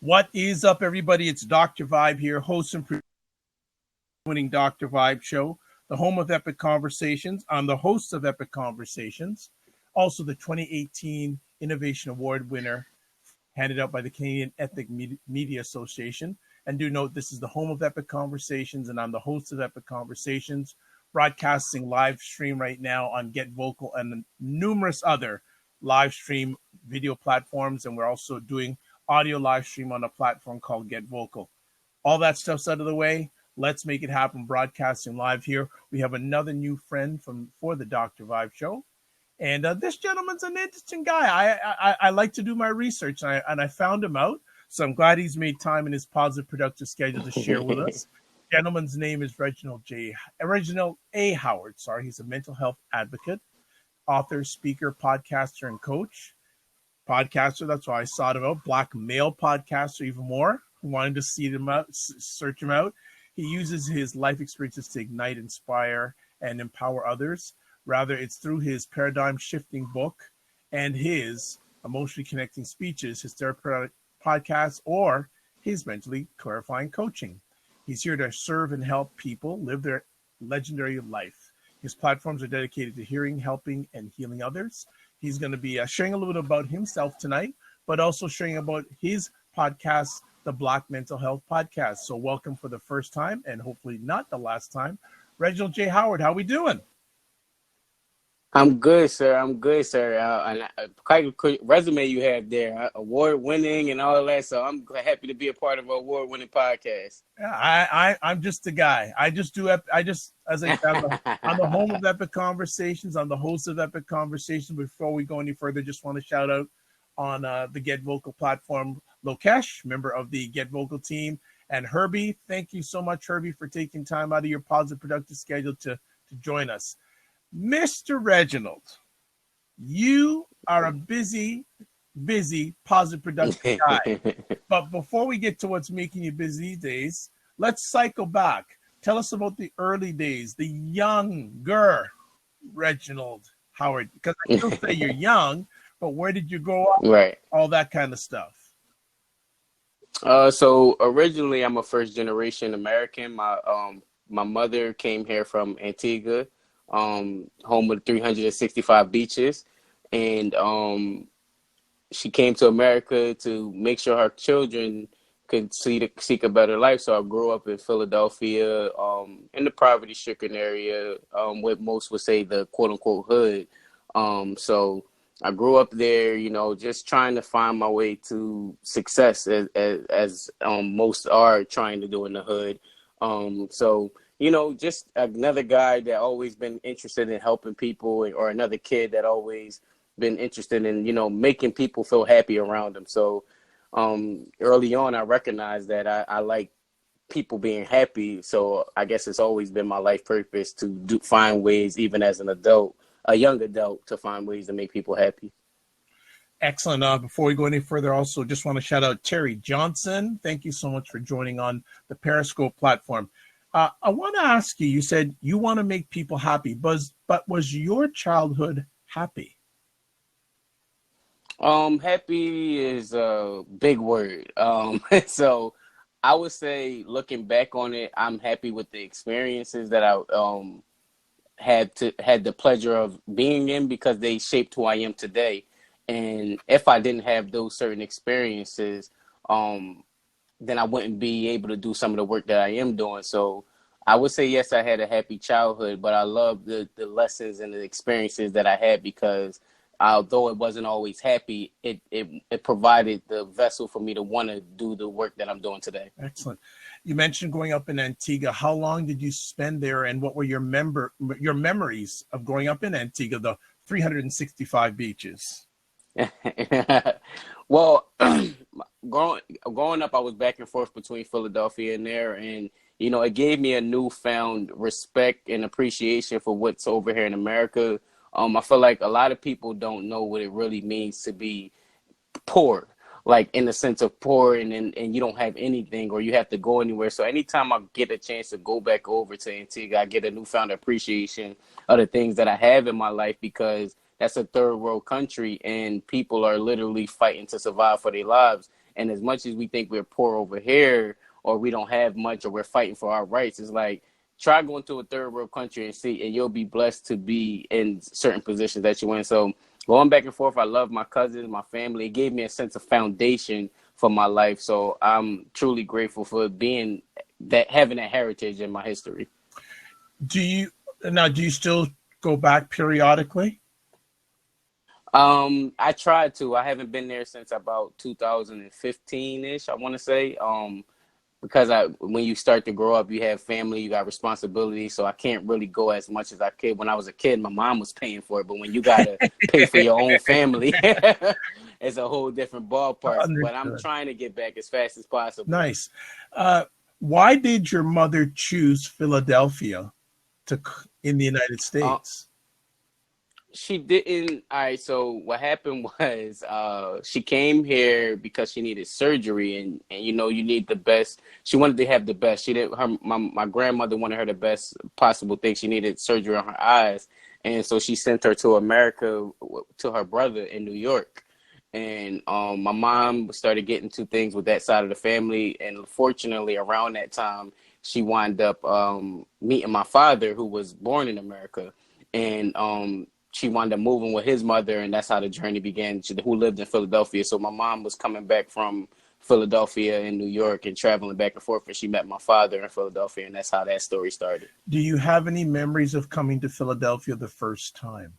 What is up, everybody? It's Dr. Vibe here, host and winning Dr. Vibe show, the home of Epic Conversations. I'm the host of Epic Conversations, also the 2018 Innovation Award winner, handed out by the Canadian Ethnic Media Association. And do note, this is the home of Epic Conversations, and I'm the host of Epic Conversations, broadcasting live stream right now on Get Vocal and numerous other live stream video platforms. And we're also doing audio live stream on a platform called Get Vocal. All that stuff's out of the way. Let's make it happen. Broadcasting live here. We have another new friend for the Dr. Vibe show. And this gentleman's an interesting guy. I like to do my research, and I found him out. So I'm glad he's made time in his positive, productive schedule to share with us. Gentleman's name is Reginald A. Howard. He's a mental health advocate, author, speaker, podcaster, and coach. Podcaster, that's why I sought him out. Black male podcaster, even more. Wanted to see him out, search him out. He uses his life experiences to ignite, inspire, and empower others. Rather, it's through his paradigm-shifting book and his emotionally connecting speeches, his therapeutic podcast, or his mentally clarifying coaching. He's here to serve and help people live their legendary life. His platforms are dedicated to hearing, helping, and healing others. He's going to be sharing a little bit about himself tonight, but also sharing about his podcast, the Black Mental Health Podcast. So welcome for the first time, and hopefully not the last time, Reginald J. Howard. How we doing? I'm good, sir. And quite a quick resume you have there, award-winning and all of that. So I'm happy to be a part of an award-winning podcast. Yeah, I'm just a guy. I'm the home of Epic Conversations. I'm the host of Epic Conversations. Before we go any further, just want to shout out on the Get Vocal platform, Lokesh, member of the Get Vocal team, and Herbie. Thank you so much, Herbie, for taking time out of your positive, productive schedule to join us. Mr. Reginald, you are a busy, positive, productive guy. But before we get to what's making you busy these days, let's cycle back. Tell us about the early days, the younger Reginald Howard. Because I still say you're young, but where did you grow up? Right. All that kind of stuff. So originally, I'm a first-generation American. My mother came here from Antigua, home of 365 beaches, and she came to America to make sure her children could seek a better life. So I grew up in Philadelphia, in the poverty-stricken area, what most would say the quote-unquote hood. So I grew up there, just trying to find my way to success as most are trying to do in the hood. So just another guy that always been interested in helping people, or another kid that always been interested in, making people feel happy around them. So early on, I recognized that I like people being happy. So I guess it's always been my life purpose to find ways, even as an adult, a young adult, to find ways to make people happy. Excellent. Before we go any further, also just want to shout out Terry Johnson. Thank you so much for joining on the Periscope platform. I want to ask you, you said you want to make people happy, but was your childhood happy? Happy is a big word. So I would say, looking back on it, I'm happy with the experiences that I had the pleasure of being in, because they shaped who I am today. And if I didn't have those certain experiences, then I wouldn't be able to do some of the work that I am doing. So I would say, yes, I had a happy childhood, but I love the lessons and the experiences that I had, because although it wasn't always happy, it provided the vessel for me to want to do the work that I'm doing today. Excellent. You mentioned growing up in Antigua. How long did you spend there, and what were your memories of growing up in Antigua, the 365 beaches? Well, growing up, I was back and forth between Philadelphia and there, and it gave me a newfound respect and appreciation for what's over here in America. I feel like a lot of people don't know what it really means to be poor, like in the sense of poor and you don't have anything, or you have to go anywhere. So anytime I get a chance to go back over to Antigua, I get a newfound appreciation of the things that I have in my life, because that's a third world country and people are literally fighting to survive for their lives. And as much as we think we're poor over here, or we don't have much, or we're fighting for our rights, it's like, try going to a third world country and see, and you'll be blessed to be in certain positions that you're in. So going back and forth, I love my cousins, my family. It gave me a sense of foundation for my life. So I'm truly grateful for being that, having that heritage in my history. Do you still go back periodically? I tried to. I haven't been there since about 2015-ish, I want to say. Because when you start to grow up, you have family, you got responsibility. So I can't really go as much as I could. When I was a kid, my mom was paying for it. But when you got to pay for your own family, it's a whole different ballpark. But I'm Understood. trying to get back as fast as possible. Nice. Why did your mother choose Philadelphia in the United Uh, States? She didn't. All right. So what happened was, she came here because she needed surgery, and you need the best. She wanted to have the best. She did. My grandmother wanted her the best possible thing. She needed surgery on her eyes, and so she sent her to America to her brother in New York. And my mom started getting to things with that side of the family, and fortunately, around that time, she wound up meeting my father, who was born in America, and she wound up moving with his mother, and that's how the journey began. Who lived in Philadelphia. So my mom was coming back from Philadelphia and New York and traveling back and forth, and she met my father in Philadelphia, and that's how that story started. Do you have any memories of coming to Philadelphia the first time?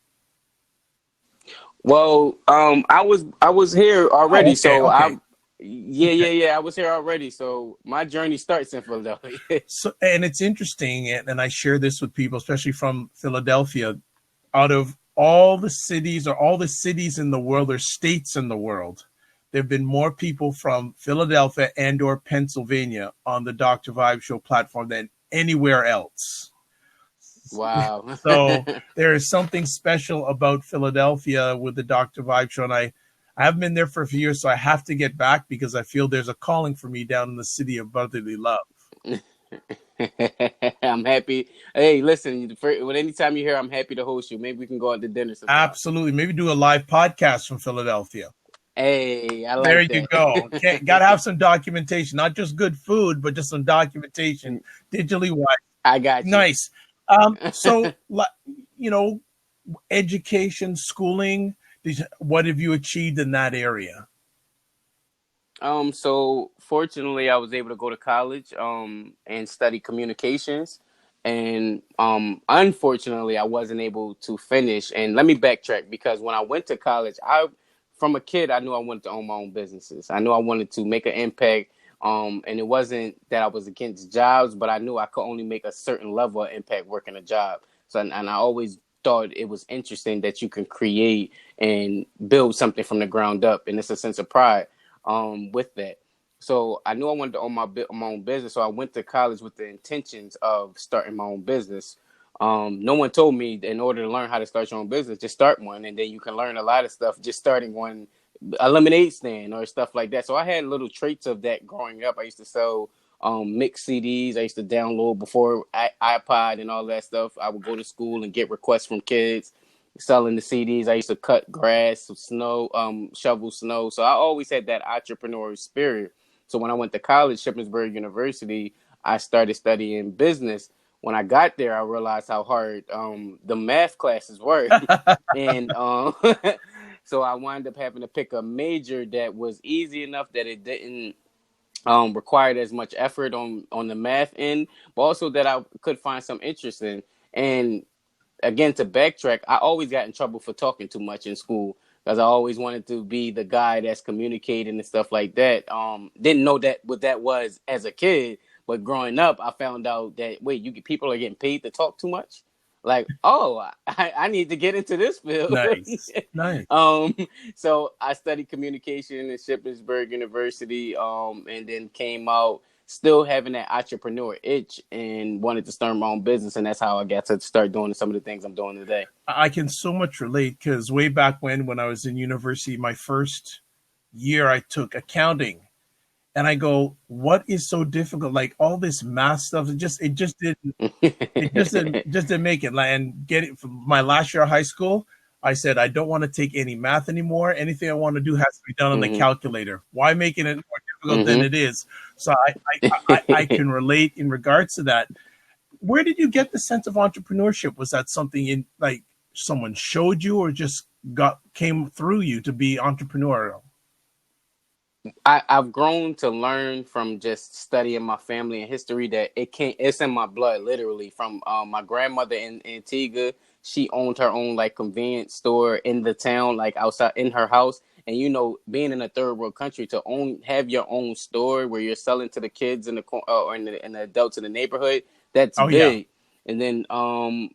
Well, I was here Oh, already, okay, so okay. I was here already. So my journey starts in Philadelphia. So, and it's interesting, and I share this with people, especially from Philadelphia. Out of all the cities, or all the cities in the world, or states in the world, there have been more people from Philadelphia and or Pennsylvania on the Dr. Vibe Show platform than anywhere else. Wow. So there is something special about Philadelphia with the Dr. Vibe Show, and I haven't been there for a few years, so I have to get back because I feel there's a calling for me down in the city of brotherly love. I'm happy. Hey, listen, anytime you're here, I'm happy to host you. Maybe we can go out to dinner sometime. Absolutely. Maybe do a live podcast from Philadelphia. Hey, I There like you that. go. Okay, got to have some documentation, not just good food, but just some documentation digitally wise. I got you. Nice. So, you know, education, schooling, what have you achieved in that area? So fortunately, I was able to go to college, and study communications, and unfortunately, I wasn't able to finish. And let me backtrack, because when I went to college, from a kid, I knew I wanted to own my own businesses. I knew I wanted to make an impact. And it wasn't that I was against jobs, but I knew I could only make a certain level of impact working a job. So, and I always thought it was interesting that you can create and build something from the ground up, and it's a sense of pride with that. So I knew I wanted to own my own business. So I went to college with the intentions of starting my own business. No one told me, in order to learn how to start your own business, just start one, and then you can learn a lot of stuff just starting one, a lemonade stand or stuff like that. So I had little traits of that growing up. I used to sell mixed CDs. I used to download before iPod and all that stuff. I would go to school and get requests from kids selling the CDs. I used to cut grass, snow, shovel snow. So I always had that entrepreneurial spirit. So when I went to college, Shippensburg University, I started studying business. When I got there, I realized how hard the math classes were. And so I wound up having to pick a major that was easy enough that it didn't required as much effort on the math end, but also that I could find some interest in. And again, to backtrack, I always got in trouble for talking too much in school, because I always wanted to be the guy that's communicating and stuff like that. Didn't know that what that was as a kid, but growing up, I found out that wait, people are getting paid to talk too much. Like, oh, I need to get into this field. Nice. Nice. um, so I studied communication at Shippensburg University, and then came out still having that entrepreneur itch and wanted to start my own business. And that's how I got to start doing some of the things I'm doing today. I can so much relate because way back when I was in university, my first year I took accounting, and I go, what is so difficult? Like all this math stuff, it just didn't make it. And get it from my last year of high school, I said, I don't want to take any math anymore. Anything I want to do has to be done on the Mm-hmm. calculator. Why making it more difficult than Mm-hmm. it is? So I can relate in regards to that. Where did you get the sense of entrepreneurship? Was that something in like someone showed you, or just came through you to be entrepreneurial? I've grown to learn from just studying my family and history that it's in my blood, literally. From my grandmother in Antigua, she owned her own like convenience store in the town, like outside in her house. And being in a third world country, to have your own store where you're selling to the kids in the or in the adults in the neighborhood, that's Oh yeah. big. And then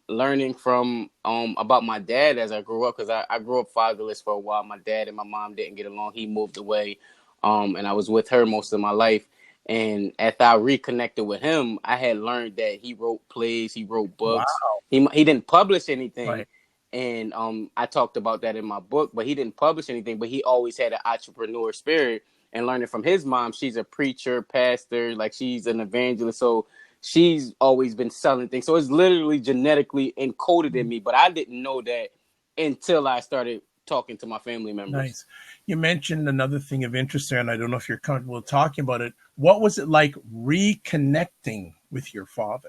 learning from about my dad as I grew up, because I grew up fatherless for a while. My dad and my mom didn't get along. He moved away, and I was with her most of my life. And after I reconnected with him, I had learned that he wrote plays, he wrote books. Wow. He didn't publish anything, Right. and I talked about that in my book. But he didn't publish anything. But he always had an entrepreneur spirit. And learning from his mom, she's a preacher, pastor, like she's an evangelist. So she's always been selling things. So it's literally genetically encoded in me. But I didn't know that until I started talking to my family members. Nice. You mentioned another thing of interest there, and I don't know if you're comfortable talking about it. What was it like reconnecting with your father?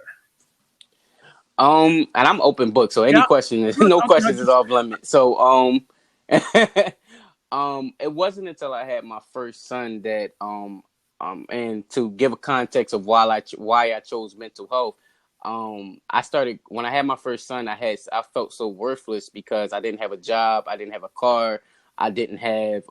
And I'm open book, so any Yeah. question is No, no no, questions is just off limit. So it wasn't until I had my first son that and to give a context of why I chose mental health. I started when I had my first son. I felt so worthless because I didn't have a job, I didn't have a car, I didn't have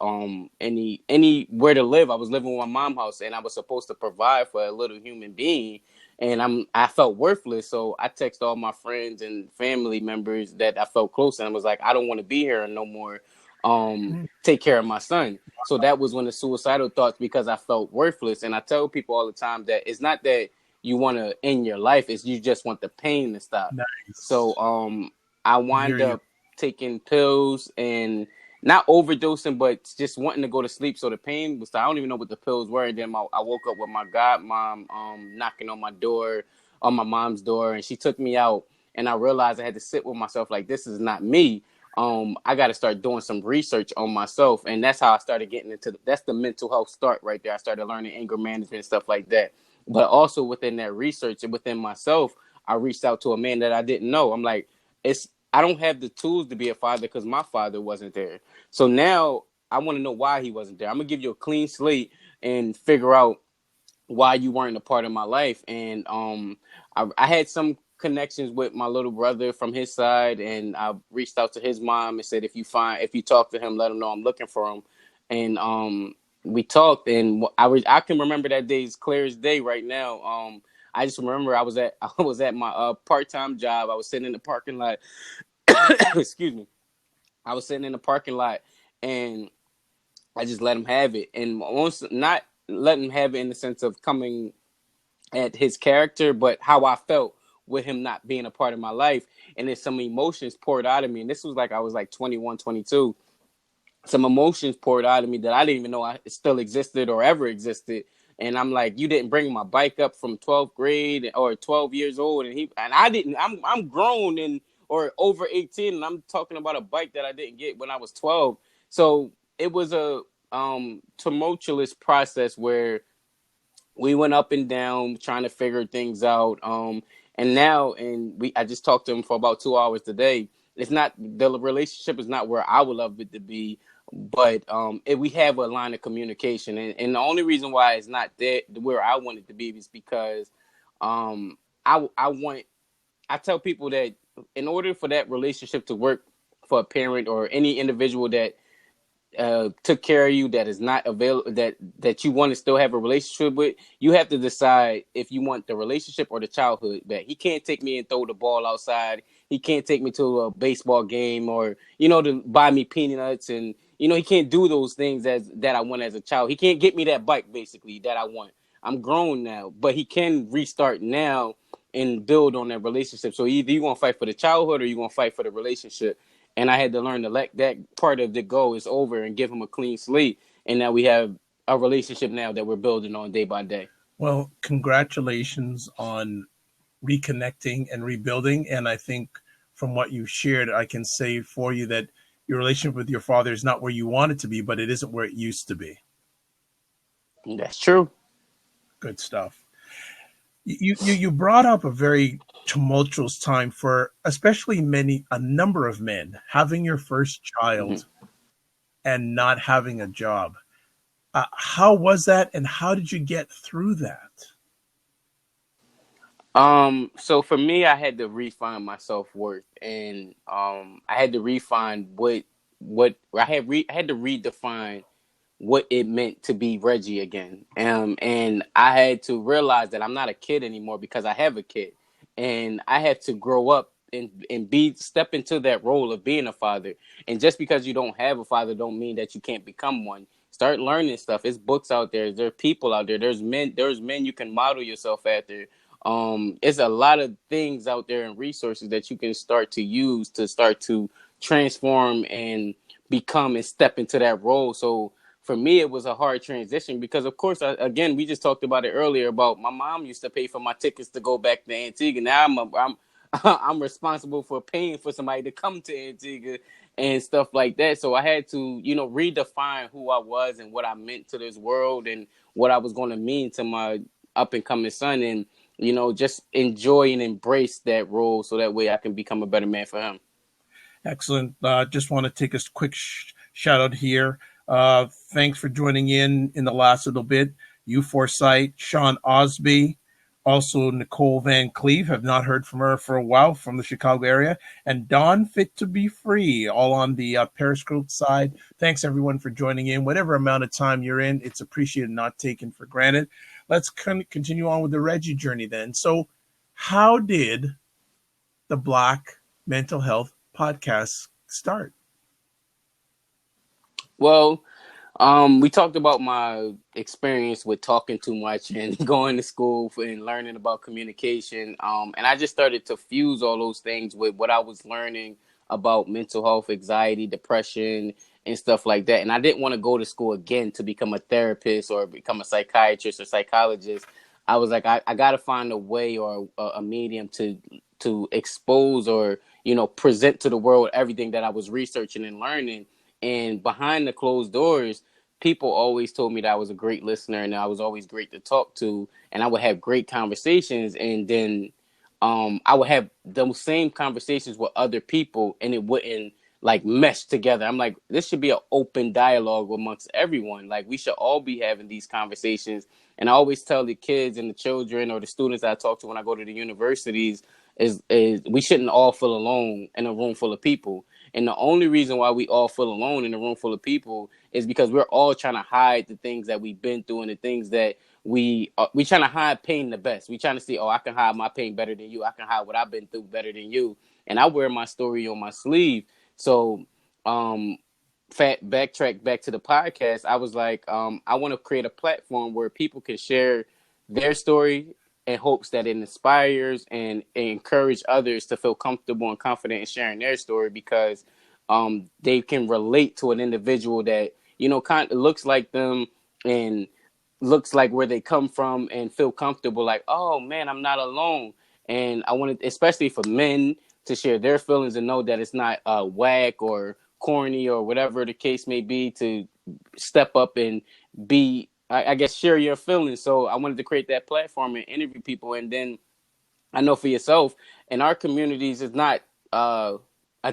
anywhere to live. I was living with my mom's house, and I was supposed to provide for a little human being, and I felt worthless. So I texted all my friends and family members that I felt close, and I was like, I don't want to be here no more. Take care of my son. So that was when the suicidal thoughts, because I felt worthless. And I tell people all the time that it's not that you want to end your life, it's you just want the pain to stop. So nice. I I hear wind you. up taking pills and not overdosing, but just wanting to go to sleep. So the pain was, I don't even know what the pills were. And then I woke up with my godmom knocking on my door, on my mom's door, and she took me out. And I realized I had to sit with myself, like, this is not me. I got to start doing some research on myself. And that's how I started getting that's the mental health start right there. I started learning anger management and stuff like that. But also within that research and within myself, I reached out to a man that I didn't know. I'm like, I don't have the tools to be a father because my father wasn't there. So now I want to know why he wasn't there. I'm gonna give you a clean slate and figure out why you weren't a part of my life. And I had some connections with my little brother from his side, and I reached out to his mom and said, if you talk to him, let him know I'm looking for him. And we talked, and I can remember that day as clear as day right now. I just remember I was at my part-time job. I was sitting in the parking lot. Excuse me. I was sitting in the parking lot, and I just let him have it, and almost not letting him have it in the sense of coming at his character, but how I felt with him not being a part of my life. And then some emotions poured out of me. And this was like I was like 21, 22. Some emotions poured out of me that I didn't even know I still existed or ever existed. And I'm like, you didn't bring my bike up from 12th grade or 12 years old, and I didn't. I'm grown and or over 18, and I'm talking about a bike that I didn't get when I was 12. So it was a tumultuous process where we went up and down trying to figure things out. I just talked to him for about 2 hours today. It's not, the relationship is not where I would love it to be, but we have a line of communication, and the only reason why it's not there where I want it to be is because I want, I tell people that in order for that relationship to work for a parent or any individual that took care of you, that is not available, that you want to still have a relationship with, you have to decide if you want the relationship or the childhood back. He can't take me and throw the ball outside. He can't take me to a baseball game, or to buy me peanuts, and he can't do those things that I want as a child. He can't get me that bike basically that I want. I'm grown now, but he can restart now and build on that relationship. So either you're gonna fight for the childhood or you're gonna fight for the relationship. And I had to learn to let that part of the go is over and give him a clean slate. And now we have a relationship now that we're building on day by day. Well, congratulations on reconnecting and rebuilding. And I think from what you shared, I can say for you that your relationship with your father is not where you want it to be, but it isn't where it used to be. That's true. Good stuff. You brought up a very tumultuous time for especially a number of men having your first child Mm-hmm. and not having a job. How was that, and how did you get through that? So for me, I had to refine my self worth, and I had to refine what I had to redefine what it meant to be Reggie again. And I had to realize that I'm not a kid anymore because I have a kid, and I had to grow up and be step into that role of being a father. And just because you don't have a father, don't mean that you can't become one. Start learning stuff. It's books out there. There are people out there. There's men. There's men you can model yourself after. It's a lot of things out there and resources that you can start to use to start to transform and become and step into that role. So for me, it was a hard transition because, of course, again, we just talked about it earlier about my mom used to pay for my tickets to go back to Antigua. Now I'm I'm responsible for paying for somebody to come to Antigua and stuff like that. So I had to, redefine who I was and what I meant to this world and what I was going to mean to my up and coming son, and just enjoy and embrace that role so that way I can become a better man for him. Excellent. Just want to take a quick shout out here. Thanks for joining in the last little bit. You Foresight, Sean Osby, also Nicole Van Cleve. Have not heard from her for a while from the Chicago area. And Dawn Fit to Be Free, all on the Periscope side. Thanks everyone for joining in. Whatever amount of time you're in, it's appreciated, not taken for granted. Let's continue on with the Reggie journey then. So, how did the Black Mental Health Podcast start? Well, we talked about my experience with talking too much and going to school and learning about communication. And I just started to fuse all those things with what I was learning about mental health, anxiety, depression, and stuff like that. And I didn't want to go to school again to become a therapist or become a psychiatrist or psychologist. I was like, I got to find a way or a medium to expose or present to the world everything that I was researching and learning. And behind the closed doors, people always told me that I was a great listener and I was always great to talk to, and I would have great conversations. And then I would have those same conversations with other people, and it wouldn't like mesh together. I'm like, this should be an open dialogue amongst everyone. Like, we should all be having these conversations. And I always tell the kids and the children or the students that I talk to when I go to the universities is we shouldn't all feel alone in a room full of people. And the only reason why we all feel alone in a room full of people is because we're all trying to hide the things that we've been through and the things that we trying to hide pain the best. We trying to see, oh, I can hide my pain better than you. I can hide what I've been through better than you. And I wear my story on my sleeve. So, backtrack back to the podcast. I was like, I want to create a platform where people can share their story in hopes that it inspires and encourage others to feel comfortable and confident in sharing their story, because they can relate to an individual that kind of looks like them and looks like where they come from and feel comfortable, like, oh man, I'm not alone. And I wanted, especially for men, to share their feelings and know that it's not whack or corny or whatever the case may be, to step up and be, I guess, share your feelings. So I wanted to create that platform and interview people. And then I know for yourself, in our communities, it's not a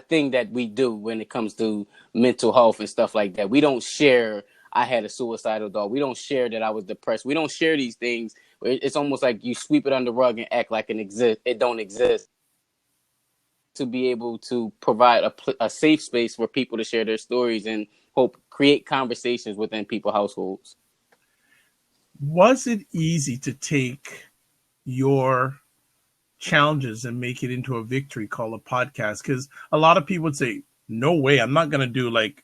thing that we do when it comes to mental health and stuff like that. We don't share, I had a suicidal thought. We don't share that I was depressed. We don't share these things. It's almost like you sweep it under the rug and act like it don't exist. To be able to provide a safe space for people to share their stories and hope create conversations within people's households. Was it easy to take your challenges and make it into a victory called a podcast? Because a lot of people would say, no way, I'm not going to do like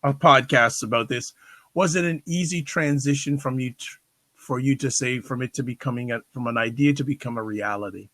a podcast about this. Was it an easy transition for you to say, from it to becoming from an idea to become a reality?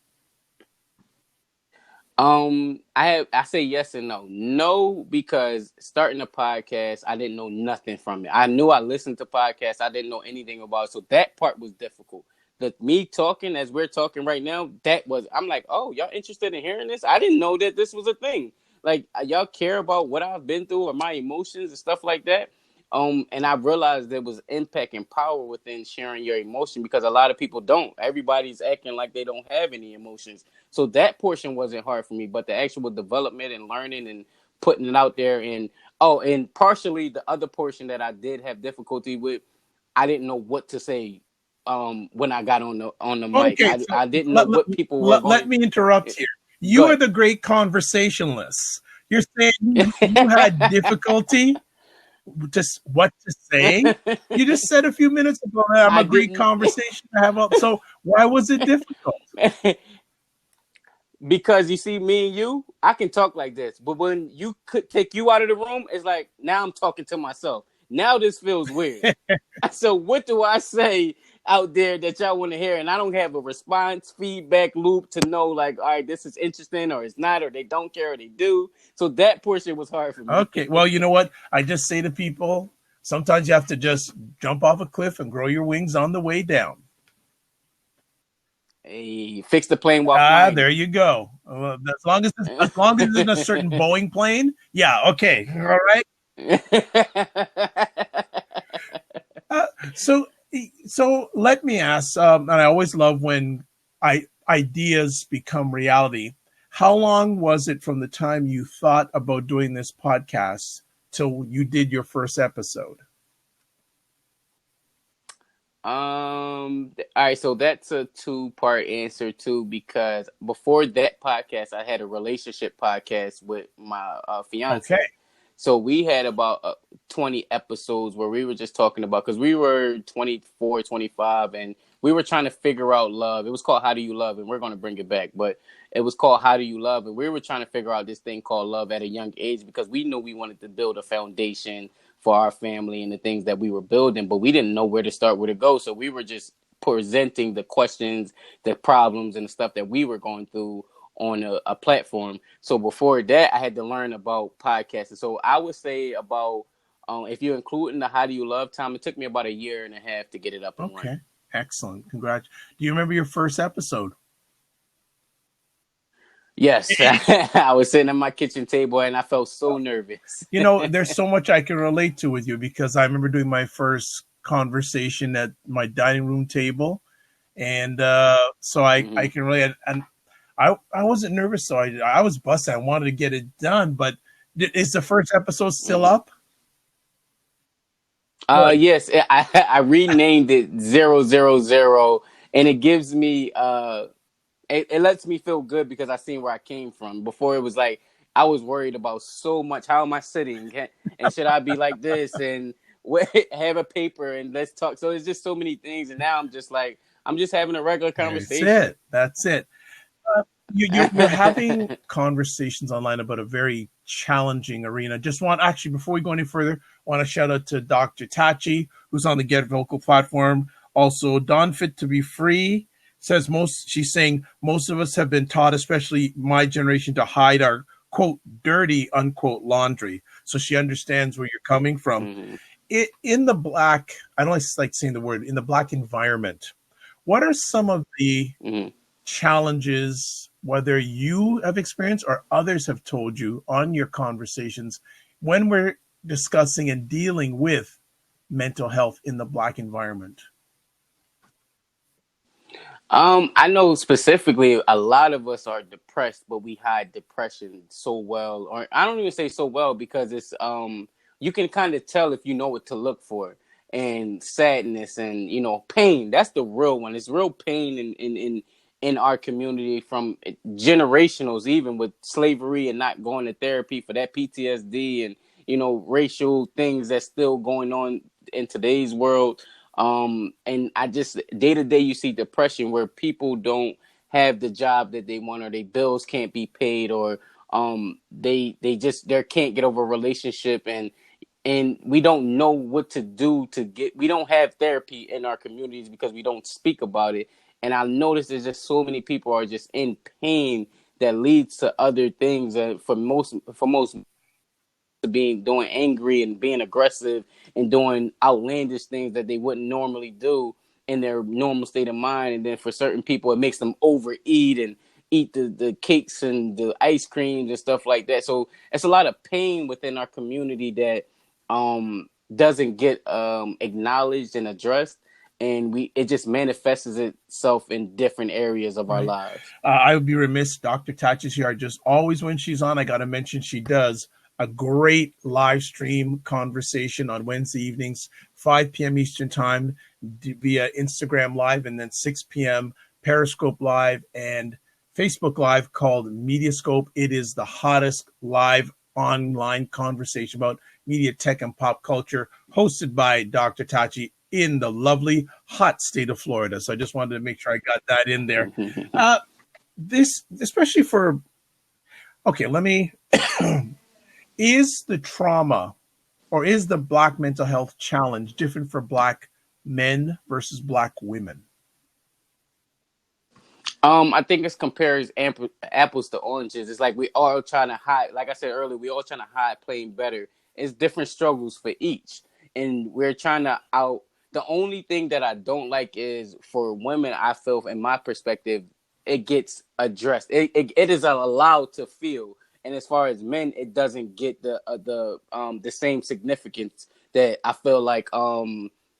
I say yes and no. No, because starting a podcast, I didn't know nothing from it. I knew I listened to podcasts, I didn't know anything about it, so that part was difficult. the me talking as we're talking right now, I'm like, oh, y'all interested in hearing this? I didn't know that this was a thing. Like, y'all care about what I've been through or my emotions and stuff like that. And I realized there was impact and power within sharing your emotion, because a lot of people don't. Everybody's acting like they don't have any emotions. So that portion wasn't hard for me, but the actual development and learning and putting it out there, and partially the other portion that I did have difficulty with, I didn't know what to say when I got on the mic. Okay, so I didn't know let, let, what people were let going. me interrupt here. You are Good. the great conversationalist. You're saying you had difficulty just what to say. You just said a few minutes ago that I'm I a great didn't. conversation to have. So why was it difficult? Because you see, me and you, I can talk like this, but when you could take you out of the room, it's like now I'm talking to myself. Now this feels weird. So what do I say out there that y'all want to hear? And I don't have a response feedback loop to know, like, all right, this is interesting or it's not, or they don't care or they do. So that portion was hard for me. Okay, well, you know what? I just say to people, sometimes you have to just jump off a cliff and grow your wings on the way down. Hey, fix the plane while Ah, flying. there you go. As long as it's in a certain Boeing plane, yeah, okay, all right. Uh, so so let me ask, and I always love when ideas become reality. How long was it from the time you thought about doing this podcast till you did your first episode? All right, so that's a two-part answer too, because before that podcast, I had a relationship podcast with my Okay, fiance. So we had about 20 episodes where we were just talking about, because we were 24, 25, and we were trying to figure out love. It was called How Do You Love? And we're going to bring it back, but it was called How Do You Love? And we were trying to figure out this thing called love at a young age, because we knew we wanted to build a foundation for our family and the things that we were building, but we didn't know where to start, where to go. So we were just presenting the questions, the problems, and the stuff that we were going through on a platform. So before that, I had to learn about podcasting. So I would say about, if you're including the How Do You Love time, it took me about a year and a half to get it up and running. okay, excellent. Congrats. Do you remember your first episode? Yes, I was sitting at my kitchen table and I felt so nervous. You know, there's so much I can relate to with you because I remember doing my first conversation at my dining room table, and so I Mm-hmm. can relate. And I wasn't nervous, so I was busted. I wanted to get it done, but is the first episode still Mm-hmm. up? Good. Yes, I renamed it 000, and it gives me it lets me feel good because I seen where I came from. Before it was like I was worried about so much. How am I sitting? And should I be like this? And have a paper and let's talk. So it's just so many things. And now I'm just like, I'm just having a regular That's conversation. it. That's it. You're having conversations online about a very challenging arena. Just want actually before we go any further, want to shout out to Dr. Tachi, who's on the Get Vocal platform. Also, Don Fit to Be Free says she's saying most of us have been taught, especially my generation, to hide our quote dirty unquote laundry. So she understands where you're coming from. Mm-hmm. In the black, I don't like saying the word, in the black environment, what are some of the Mm-hmm. challenges, whether you have experienced or others have told you on your conversations when we're discussing and dealing with mental health in the black environment? I know specifically a lot of us are depressed, but we hide depression so well, or I don't even say so well because it's you can kind of tell if you know what to look for. And sadness and pain. That's the real one. It's real pain in our community from generationals, even with slavery and not going to therapy for that PTSD and racial things that's still going on in today's world. And I just day to day you see depression where people don't have the job that they want, or their bills can't be paid, or they can't get over a relationship, and we don't know what to do we don't have therapy in our communities because we don't speak about it. And I notice there's just so many people are just in pain that leads to other things, for most to being doing angry and being aggressive and doing outlandish things that they wouldn't normally do. in their normal state of mind, and then for certain people it makes them overeat and eat the cakes and the ice creams and stuff like that. So it's a lot of pain within our community that doesn't get acknowledged and addressed, and we it just manifests itself in different areas of our Right. lives. I would be remiss. Dr. Tatchis here. I just always, when she's on, I got to mention she does a great live stream conversation on Wednesday evenings, 5 p.m. Eastern Time via Instagram Live, and then 6 p.m. Periscope Live and Facebook Live called Mediascope. It is the hottest live online conversation about media, tech, and pop culture, hosted by Dr. Tachi in the lovely, hot state of Florida. So I just wanted to make sure I got that in there. This, especially for, okay, let me, is the trauma or is the Black mental health challenge different for Black men versus Black women? I think it's compares apples to oranges. It's like we all trying to hide. Like I said earlier, we all trying to hide playing better. It's different struggles for each, and we're trying to out. The only thing that I don't like is for women. I feel, in my perspective, it gets addressed. It is allowed to feel, and as far as men, it doesn't get the same significance that I feel like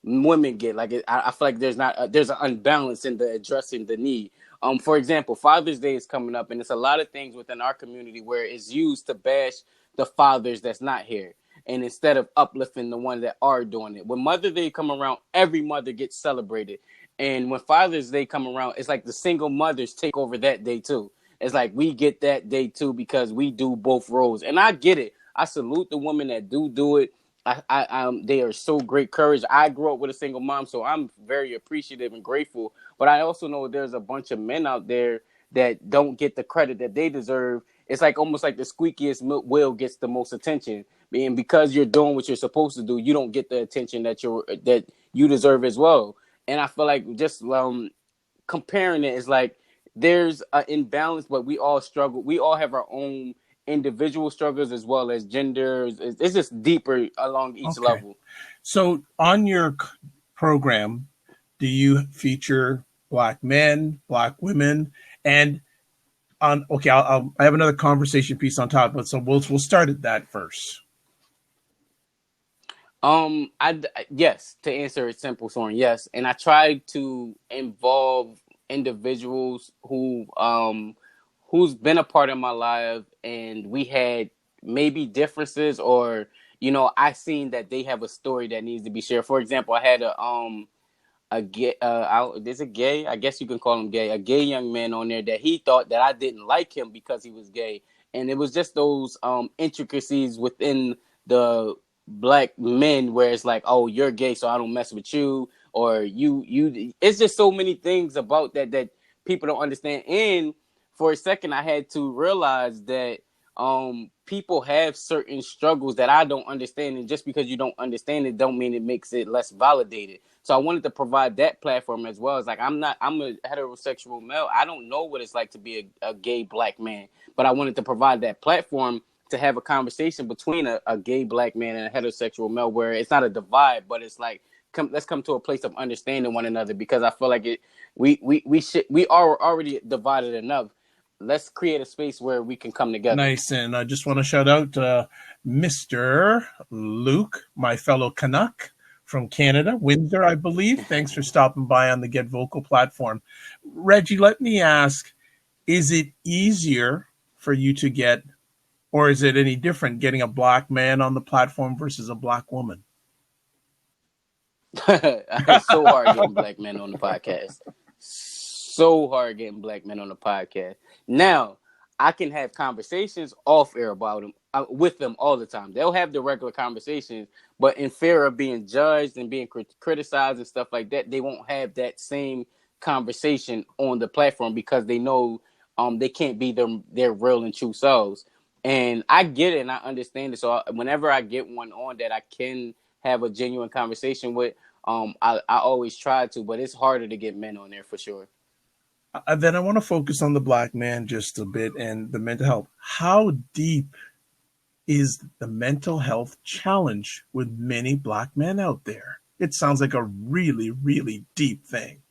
women get. Like I feel like there's an unbalance in the addressing the need. For example, Father's Day is coming up, and it's a lot of things within our community where it's used to bash the fathers that's not here, and instead of uplifting the ones that are doing it. When Mother's Day come around, every mother gets celebrated, and when Father's Day come around, it's like the single mothers take over that day too. It's like we get that day too because we do both roles, and I get it. I salute the women that do it. They are so great courage. I grew up with a single mom, so I'm very appreciative and grateful. But I also know there's a bunch of men out there that don't get the credit that they deserve. It's like almost like the squeakiest wheel gets the most attention, and because you're doing what you're supposed to do, you don't get the attention that you deserve as well. And I feel like just comparing it is like there's an imbalance, but we all struggle. We all have our own individual struggles as well as genders. It's just deeper along each Okay. level. So on your program, do you feature Black men, Black women, and on, okay, I have another conversation piece on top, but so we'll start at that first. Yes, to answer it simple, Soren, yes, and I try to involve individuals who's been a part of my life, and we had maybe differences, or I seen that they have a story that needs to be shared. For example, I had a gay there's a gay, I guess you can call him gay, a gay young man on there that he thought that I didn't like him because he was gay, and it was just those intricacies within the Black men where it's like, oh, you're gay, so I don't mess with you, or you it's just so many things about that people don't understand. And for a second I had to realize that people have certain struggles that I don't understand, and just because you don't understand it don't mean it makes it less validated. So I wanted to provide that platform as well. As like I'm a heterosexual male. I don't know what it's like to be a gay Black man, but I wanted to provide that platform to have a conversation between a gay Black man and a heterosexual male, where it's not a divide, but it's like let's come to a place of understanding one another, because I feel like we are already divided enough. Let's create a space where we can come together. Nice. And I just want to shout out Mr. Luke, my fellow Canuck from Canada, Windsor, I believe. Thanks for stopping by on the Get Vocal platform. Reggie, let me ask, is it easier for you to get, or is it any different getting a Black man on the platform versus a Black woman? It's so hard getting Black men on the podcast. So hard getting Black men on the podcast. Now, I can have conversations off air about them with them all the time. They'll have the regular conversations, but in fear of being judged and being criticized and stuff like that, they won't have that same conversation on the platform because they know they can't be their real and true selves. And I get it and I understand it. So whenever I get one on that I can have a genuine conversation with, I always try to, but it's harder to get men on there for sure. Then I want to focus on the Black man just a bit and the mental health. How deep is the mental health challenge with many Black men out there? It sounds like a really, really deep thing.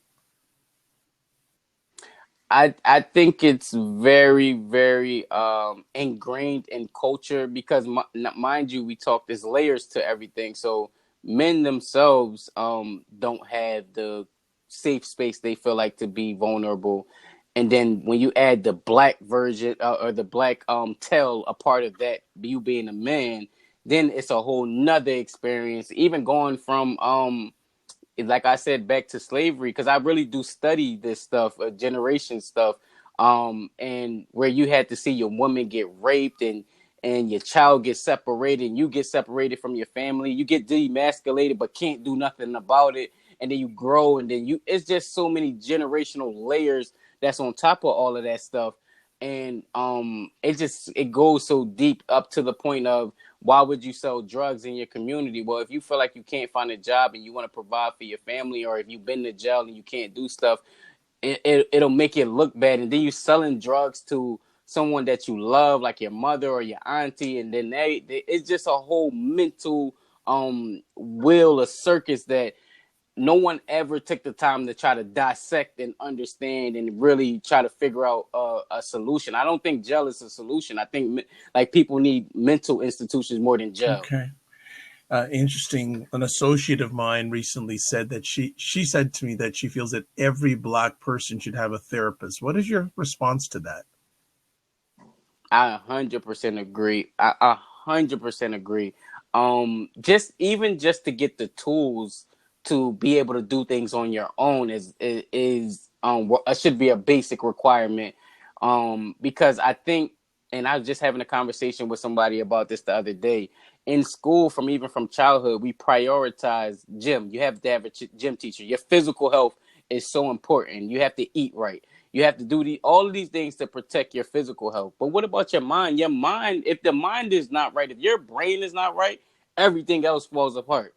I think it's very very ingrained in culture because mind you, we talk there's layers to everything. So men themselves don't have the safe space they feel like to be vulnerable, and then when you add the black version or the black tell a part of that, you being a man, then it's a whole nother experience. Even going from like I said, back to slavery, because I really do study this stuff, generation stuff, and where you had to see your woman get raped and your child get separated, and you get separated from your family, you get demasculated, but can't do nothing about it, and then you grow, and then it's just so many generational layers that's on top of all of that stuff, and it goes so deep up to the point of why would you sell drugs in your community? Well, if you feel like you can't find a job and you want to provide for your family, or if you've been to jail and you can't do stuff, it'll make it look bad. And then you selling drugs to someone that you love, like your mother or your auntie, and then it's just a whole mental wheel, a circus that no one ever took the time to try to dissect and understand and really try to figure out a solution. I don't think jail is a solution. I think like people need mental institutions more than jail. Okay. Interesting. An associate of mine recently said that she said to me that she feels that every black person should have a therapist. What is your response to that? I 100% agree. I 100% agree. Just to get the tools to be able to do things on your own should be a basic requirement. Because I think, and I was just having a conversation with somebody about this the other day. In school, from childhood, we prioritize gym. You have to have a gym teacher. Your physical health is so important. You have to eat right. You have to do all of these things to protect your physical health. But what about your mind? Your mind, if the mind is not right, if your brain is not right, everything else falls apart.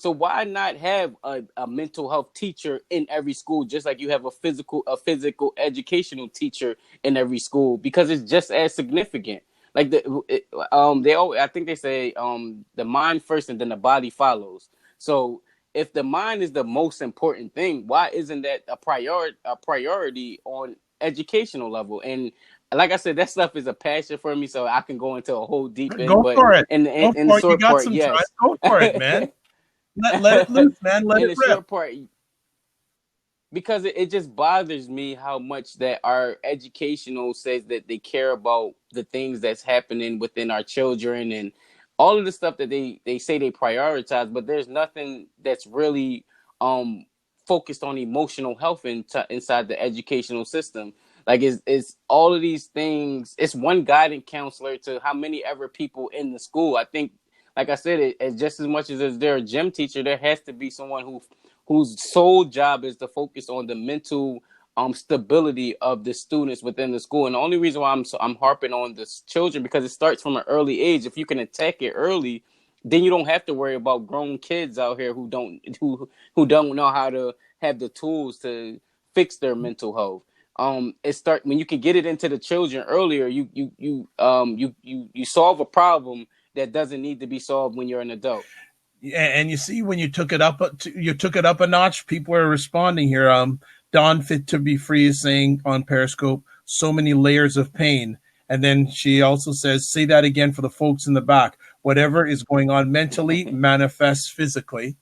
So why not have a mental health teacher in every school, just like you have a physical educational teacher in every school? Because it's just as significant. Like I think they say the mind first and then the body follows. So if the mind is the most important thing, why isn't that a priority on educational level? And like I said, that stuff is a passion for me, so I can go into a whole deep end. Go But for it. Go in the for it. You short got part, some time. yes. Go for it, man. Let it loose, man. Let In it the rip. short part, because it just bothers me how much that our educational says that they care about the things that's happening within our children and all of the stuff that they say they prioritize, but there's nothing that's really um focused on emotional health inside the educational system. Like it's all of these things. It's one guidance counselor to how many ever people in the school. I think, like I said, it's just as much as there a gym teacher, there has to be someone whose sole job is to focus on the mental stability of the students within the school. And the only reason why I'm harping on this children, because it starts from an early age. If you can attack it early, then you don't have to worry about grown kids out here who don't know how to have the tools to fix their mental health. It start when you can get it into the children earlier. You solve a problem that doesn't need to be solved when you're an adult. And you see, when you took it up a notch. People are responding here. Don Fit to Be Free is saying on Periscope, so many layers of pain. And then she also says, say that again for the folks in the back. Whatever is going on mentally manifests physically.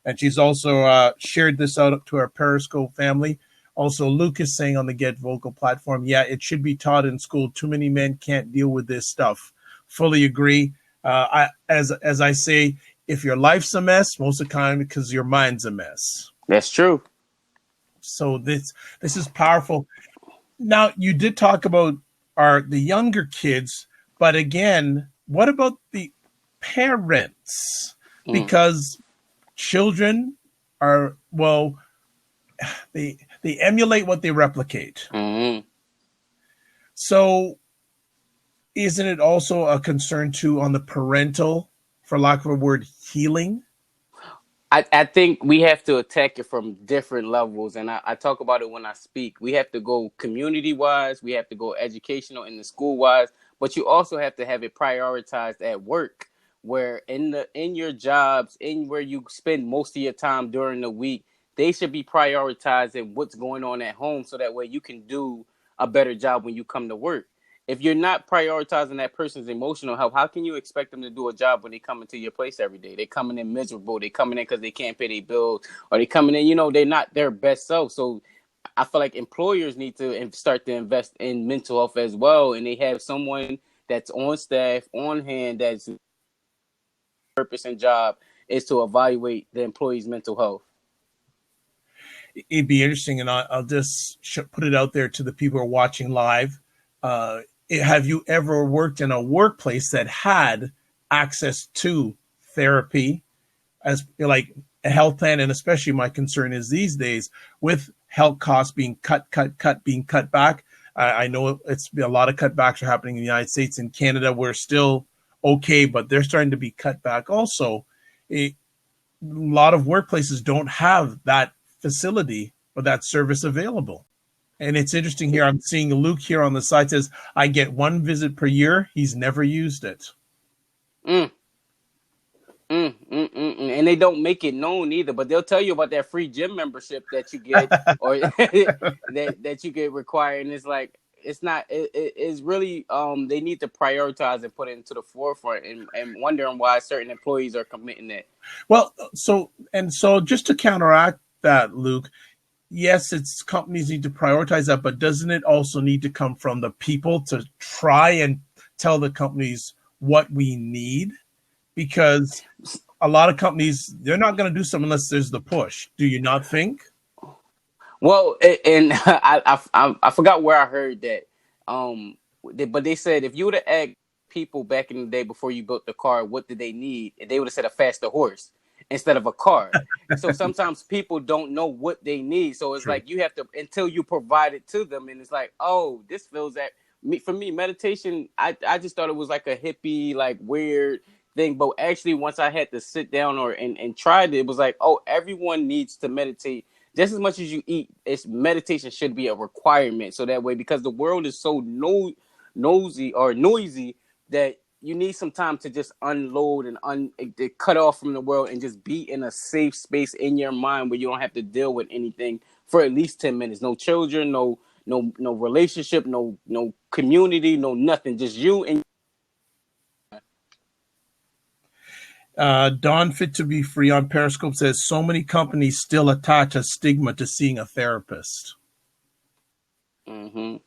And she's also shared this out to our Periscope family. Also, Lucas saying on the Get Vocal platform, yeah, it should be taught in school. Too many men can't deal with this stuff. Fully agree. As I say, if your life's a mess, most of the time because your mind's a mess. That's true. So this is powerful. Now you did talk about the younger kids, but again, what about the parents? Mm. Because children are, well, they emulate what they replicate. Mm-hmm. So isn't it also a concern too on the parental, for lack of a word, healing? I think we have to attack it from different levels. And I talk about it when I speak. We have to go community wise, we have to go educational in the school wise, but you also have to have it prioritized at work where in your jobs, in where you spend most of your time during the week, they should be prioritizing what's going on at home so that way you can do a better job when you come to work. If you're not prioritizing that person's emotional health, how can you expect them to do a job when they come into your place every day? They coming in miserable. They coming in because they can't pay their bills, or they coming in, they're not their best self. So I feel like employers need to start to invest in mental health as well, and they have someone that's on staff, on hand, that's purpose and job is to evaluate the employee's mental health. It'd be interesting, and I'll just put it out there to the people who are watching live. Have you ever worked in a workplace that had access to therapy, as like a health plan? And especially my concern is these days with health costs being being cut back. I know it's a lot of cutbacks are happening in the United States. In Canada, we're still okay, but they're starting to be cut back also. A lot of workplaces don't have that facility or that service available. And it's interesting here. I'm seeing Luke here on the side says, I get one visit per year. He's never used it. Mm. And they don't make it known either, but they'll tell you about that free gym membership that you get, or that you get required. And it's like, it's not, it's really, they need to prioritize and put it into the forefront, and wondering why certain employees are committing it. Well, so just to counteract that, Luke, yes, it's companies need to prioritize that, but doesn't it also need to come from the people to try and tell the companies what we need? Because a lot of companies, they're not going to do something unless there's the push. Do you not think? Well, and I forgot where I heard that, but they said if you would have asked people back in the day before you built the car, what did they need, they would have said a faster horse instead of a car. So sometimes people don't know what they need. So it's True. like you have to, until you provide it to them, and it's like, oh, this feels that me. For me, meditation, I just thought it was like a hippie, like weird thing. But actually, once I had to sit down and tried it, it was like, oh, everyone needs to meditate just as much as you eat. It's meditation should be a requirement. So that way, because the world is so nosy or noisy, that you need some time to just unload and cut off from the world and just be in a safe space in your mind where you don't have to deal with anything for at least 10 minutes. No children, no relationship, no community, no nothing. Just you and Don Fit to Be Free on Periscope says so many companies still attach a stigma to seeing a therapist. Mm-hmm.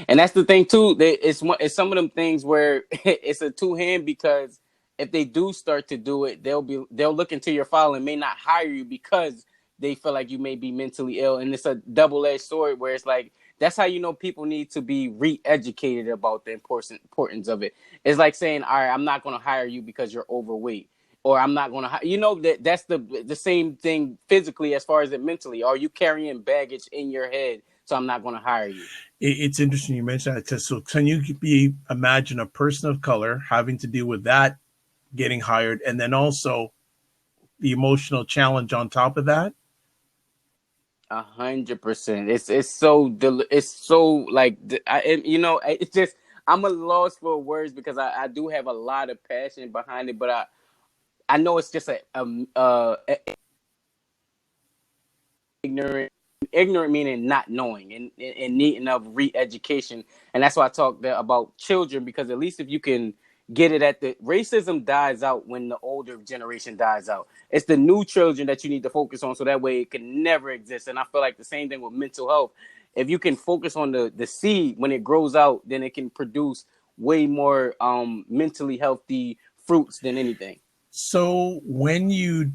And that's the thing too. It's some of them things where it's a two-hand, because if they do start to do it, they'll look into your file and may not hire you because they feel like you may be mentally ill. And it's a double-edged sword where it's like, that's how you know people need to be re-educated about the importance of it. It's like saying, all right, I'm not going to hire you because you're overweight, or I'm not going to that's the same thing physically as far as it mentally. Are you carrying baggage in your head? So I'm not going to hire you. It's interesting you mentioned that. So can you imagine a person of color having to deal with that, getting hired, and then also the emotional challenge on top of that? 100%. It's so like, it's just, I'm a loss for words, because I do have a lot of passion behind it, but I know it's just a ignorant meaning not knowing, and needing of re-education. And that's why I talk about children, because at least if you can get it at the racism dies out when the older generation dies out. It's the new children that you need to focus on, so that way it can never exist. And I feel like the same thing with mental health. If you can focus on the seed when it grows out, then it can produce way more mentally healthy fruits than anything. So when you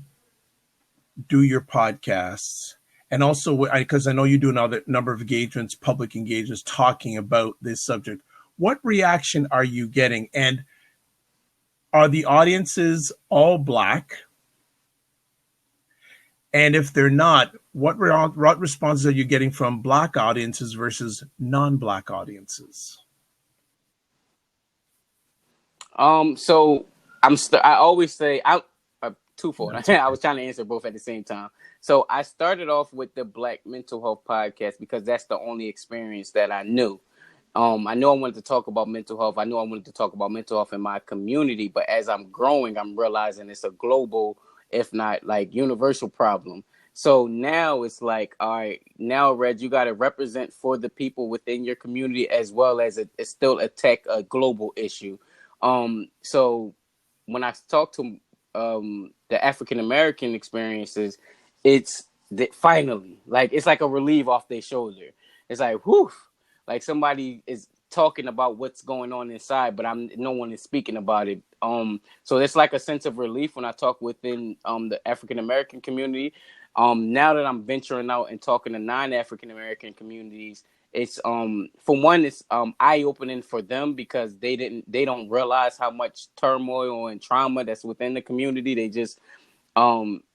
do your podcasts, and also because I know you do another number of engagements, public engagements, talking about this subject, what reaction are you getting? And are the audiences all Black? And if they're not, what responses are you getting from Black audiences versus non-Black audiences? So I always say I'm twofold. I was trying to answer both at the same time. So I started off with the Black Mental Health podcast because that's the only experience that I knew. I know I wanted to talk about mental health. I know I wanted to talk about mental health in my community, but as I'm growing, I'm realizing it's a global, if not like universal problem. So now it's like, all right, now Reg, you got to represent for the people within your community as well as it's still a tech, a global issue. So when I talk to the African American experiences, it's that finally, like it's like a relief off their shoulder. It's like, whew, like somebody is talking about what's going on inside, but no one is speaking about it. So it's like a sense of relief when I talk within the African American community. Now that I'm venturing out and talking to non-African American communities, it's for one, it's eye opening for them because they don't realize how much turmoil and trauma that's within the community. They just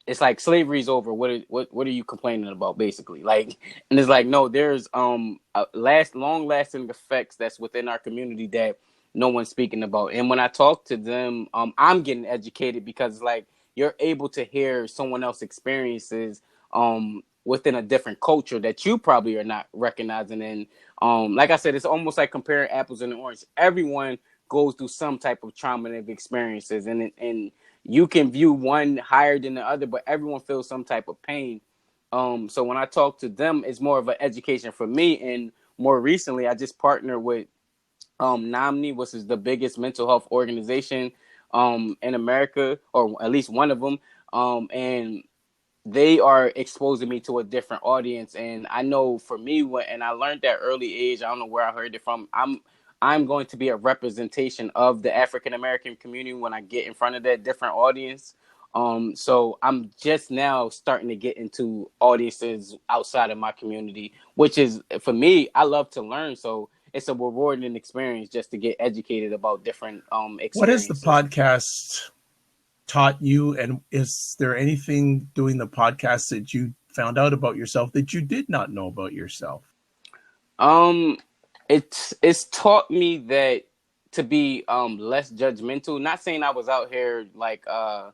it's like slavery's over. What are you complaining about, basically? Like, and it's like, no, there's long lasting effects that's within our community that no one's speaking about. And when I talk to them, I'm getting educated because like you're able to hear someone else's experiences within a different culture that you probably are not recognizing. And like I said, it's almost like comparing apples and oranges. Everyone goes through some type of traumatic experiences, and you can view one higher than the other, but everyone feels some type of pain. So when I talk to them, it's more of an education for me. And more recently, I just partnered with NAMNI, which is the biggest mental health organization in America, or at least one of them. And they are exposing me to a different audience. And I know for me, and I learned that early age, I don't know where I heard it from. I'm going to be a representation of the African American community when I get in front of that different audience. So I'm just now starting to get into audiences outside of my community, which is for me, I love to learn. So it's a rewarding experience just to get educated about different What has the experiences. podcast taught you? And is there anything doing the podcast that you found out about yourself that you did not know about yourself? Um, it's taught me that to be less judgmental. Not saying I was out here like, oh,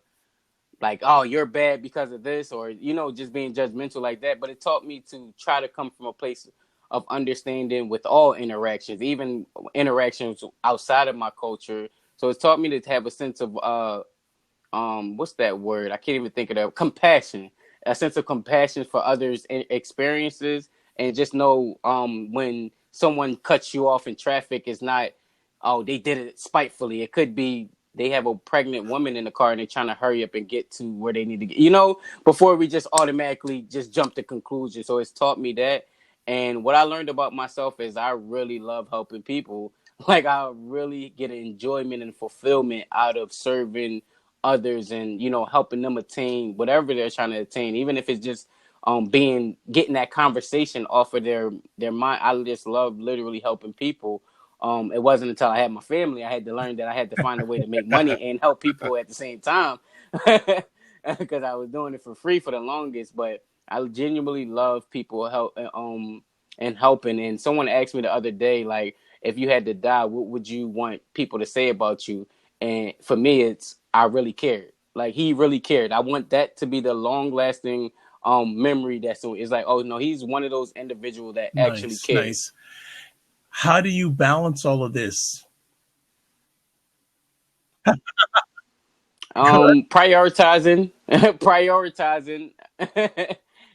you're bad because of this, or just being judgmental like that, but it taught me to try to come from a place of understanding with all interactions, even interactions outside of my culture. So it's taught me to have a sense of what's that word? I can't even think of that. Compassion, a sense of compassion for others' experiences, and just know when someone cuts you off in traffic, it's not, oh, they did it spitefully. It could be they have a pregnant woman in the car and they're trying to hurry up and get to where they need to get, before we just automatically just jump to conclusion. So it's taught me that. And what I learned about myself is I really love helping people. Like I really get enjoyment and fulfillment out of serving others and helping them attain whatever they're trying to attain, even if it's just getting that conversation off of their mind. I just love literally helping people. It wasn't until I had my family I had to learn that I had to find a way to make money and help people at the same time, because I was doing it for free for the longest. But I genuinely love people help and helping. And someone asked me the other day, like, if you had to die, what would you want people to say about you? And for me, it's I really cared. Like he really cared. I want that to be the long lasting memory. That's so it's like, oh no, he's one of those individuals that actually Nice, cared. nice. How do you balance all of this? Good. Prioritizing, prioritizing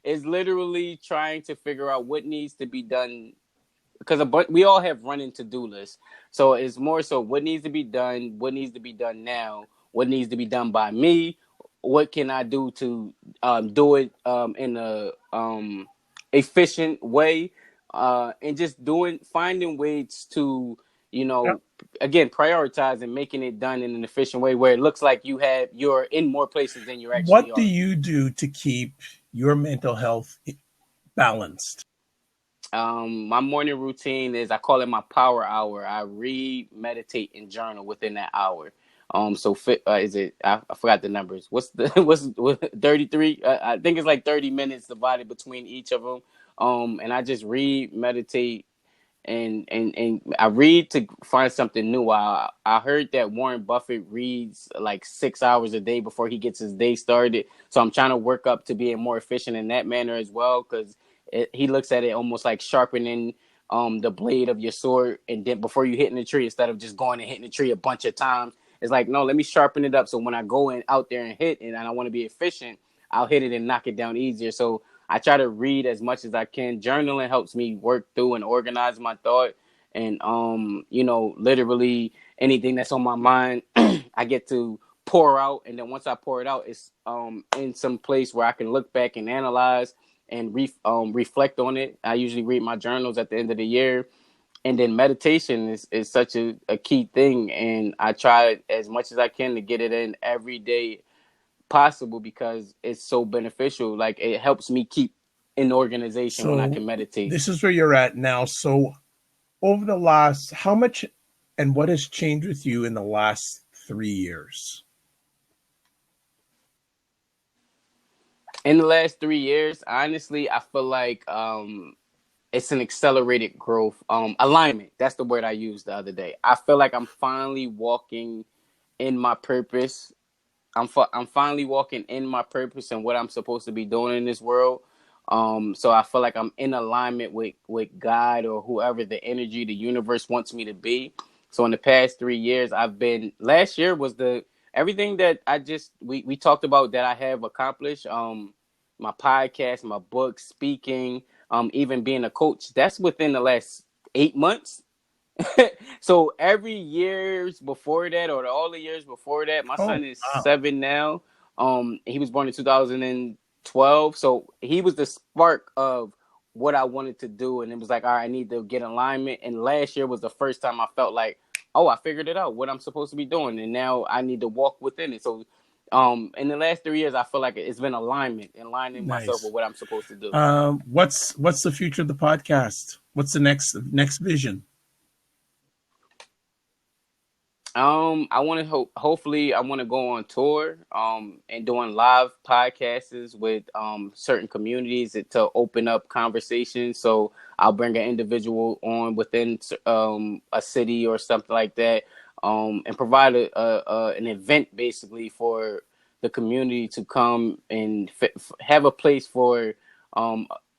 is literally trying to figure out what needs to be done because we all have running to-do lists. So it's more so what needs to be done, what needs to be done now, what needs to be done by me, what can I do to do it in a efficient way, and just finding ways to, you Yep. know, again, prioritize and making it done in an efficient way where it looks like you're in more places than you actually What do are. you do to keep your mental health balanced? My morning routine is I call it my power hour. I read, meditate, and journal within that hour. So is it? I forgot the numbers. What's the what's 33? I think it's like 30 minutes divided between each of them. And I just read, meditate, and I read to find something new. I heard that Warren Buffett reads like 6 hours a day before he gets his day started. So I'm trying to work up to being more efficient in that manner as well, because he looks at it almost like sharpening the blade of your sword, and then before you hitting the tree, instead of just going and hitting the tree a bunch of times, it's like, no, let me sharpen it up. So when I go in out there and hit, and I want to be efficient, I'll hit it and knock it down easier. So I try to read as much as I can. Journaling helps me work through and organize my thought, and literally anything that's on my mind, I get to pour out, and then once I pour it out, it's in some place where I can look back and analyze and reflect on it. I usually read my journals at the end of the year, and then meditation is such a key thing, and I try as much as I can to get it in every day possible because it's so beneficial. Like, it helps me keep in organization when I So can meditate. this is where you're at now. So over the last, how much and what has changed with you in the last 3 years? In the last 3 years, honestly, I feel like it's an accelerated growth. Alignment. That's the word I used the other day. I feel like I'm finally walking in my purpose. I'm finally walking in my purpose and what I'm supposed to be doing in this world. So I feel like I'm in alignment with God or whoever the energy, the universe wants me to be. So in the past 3 years, last year was everything that we talked about that I have accomplished. My podcast, my book, speaking, even being a coach, that's within the last 8 months. So every years before that, or all the years before that, my Oh, son is wow. 7 now. He was born in 2012, so he was the spark of what I wanted to do, and it was like, all right, I need to get alignment. And last year was the first time I felt like, oh, I figured it out, what I'm supposed to be doing, and now I need to walk within it. So, in the last 3 years, I feel like it's been alignment, aligning myself with Nice. what I'm supposed to do. What's the future of the podcast? What's the next vision? I want to hopefully I want to go on tour, and doing live podcasts with certain communities to open up conversations. So I'll bring an individual on within a city or something like that, and provide an event basically for the community to come and have a place for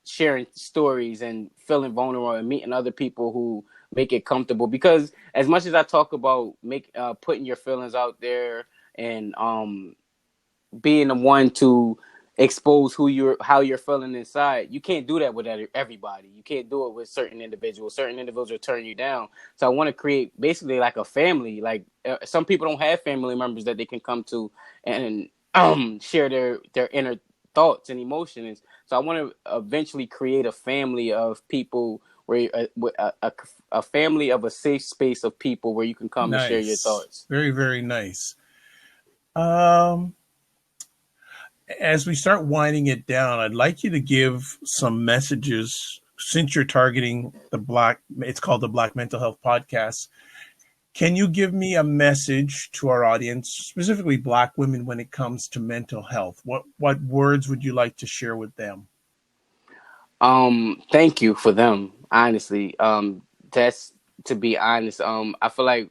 sharing stories and feeling vulnerable and meeting other people who make it comfortable. Because as much as I talk about putting your feelings out there and being the one to expose how you're feeling inside, you can't do that with everybody. You can't do it with certain individuals. Certain individuals will turn you down. So I want to create basically like a family. Like, some people don't have family members that they can come to and share their inner thoughts and emotions. So I want to eventually create a family of people where a family of a safe space of people where you can come and share your Nice. thoughts. Very, very nice. Um, as we start winding it down, I'd like you to give some messages since you're targeting it's called the Black Mental Health Podcast. Can you give me a message to our audience, specifically Black women, when it comes to mental health? What words would you like to share with them? Thank you for them. Honestly, that's to be honest. I feel like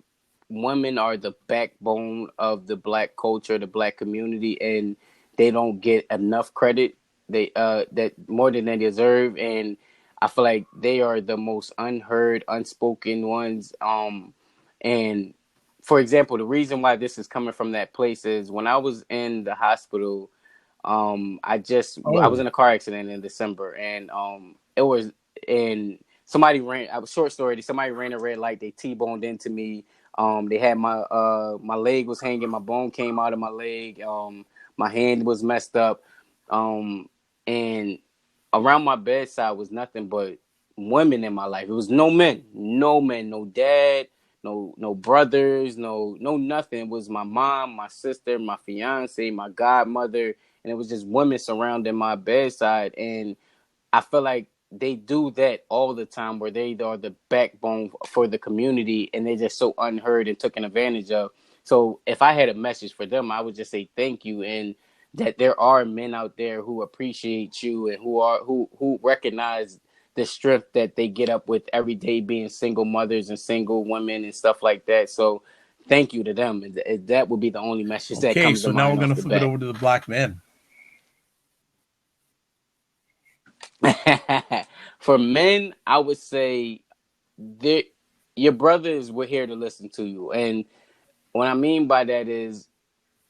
women are the backbone of the Black culture, the Black community, and they don't get enough credit. That more than they deserve, and I feel like they are the most unheard, unspoken ones. And for example, the reason why this is coming from that place is when I was in the hospital. I was Oh, in a car accident in December, and it was and somebody ran. I was short story. Somebody ran a red light. They T-boned into me. They had my leg was hanging. My bone came out of my leg. My hand was messed up. And around my bedside was nothing but women in my life. It was no men, no dad, no brothers, no nothing. It was my mom, my sister, my fiance, my godmother, and it was just women surrounding my bedside. And I feel like they do that all the time, where they are the backbone for the community, and they're just so unheard and taken advantage of. So if I had a message for them, I would just say thank you, and that there are men out there who appreciate you and who recognize the strength that they get up with every day, being single mothers and single women and stuff like that. So thank you to them. And that would be the only message that okay. comes to So now we're mind going off to the flip it bat. over to the Black men. For men, I would say there, your brothers were here to listen to you, and what I mean by that is